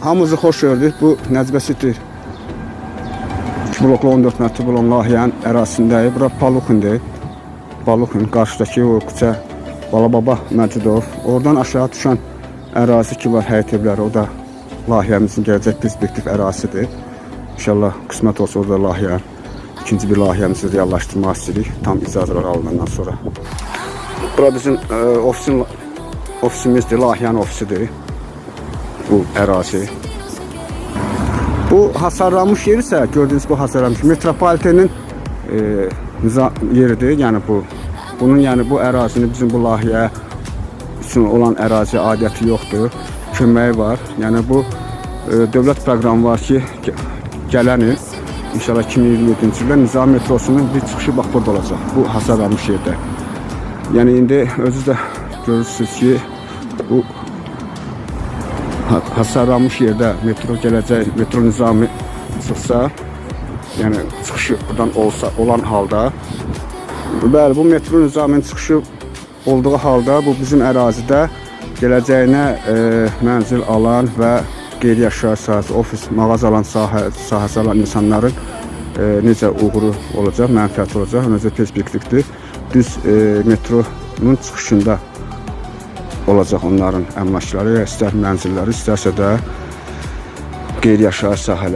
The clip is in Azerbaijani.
hamımızı xoş gördük. Bu Nəcibə City bloklu 14 mərtəbəli olan layihənin ərazisindəyik. Bura Paluxindir. Paluxin qarşıdakı o küçə Balababa Məcidov. Oradan aşağı düşən ərazi ki var, həyət evləri, o da layihəmizin gələcək perspektiv ərazisidir. İnşallah qismət olsa orada layihə, ikinci bir layihəmizi reallaşdırmaq istəyirik, tam icazələr alınandan sonra. Bura bizim ofisimizdir, layihənin ofisidir bu ərazi. Bu hasarlanmış yer isə, gördüyünüz bu hasarlanmış metropolitenin yeridir. Yəni bunun yəni bu ərazinin bizim bu layihə üçün olan ərazi aidiyyəti yoxdur. Köməyi var. Yəni bu dövlət proqramı var ki, gələn il inşallah 2027-ci ildə Nizami metrosunun bir çıxışı bax burada olacaq. Bu hasarlanmış yerdə. Yəni indi özünüz də görürsünüz ki, bu hasarlanmış yerdə metro gələcək, metro Nizami çıxsa, yəni çıxışı buradan olan halda, bəli, bu metro Nizaminin çıxışı olduğu halda bu bizim ərazidə gələcəyinə mənzil alan və qeyri-yaşayış sahəsi, ofis, mağaza alan sahəsi alan insanların necə uğuru olacaq, mənfəəti olacaq, necə perspektivdir. Düz metronun çıxışında olacaq onların əmlakları, istər mənzilləri, istərsə də qeyri-yaşayış sahələri.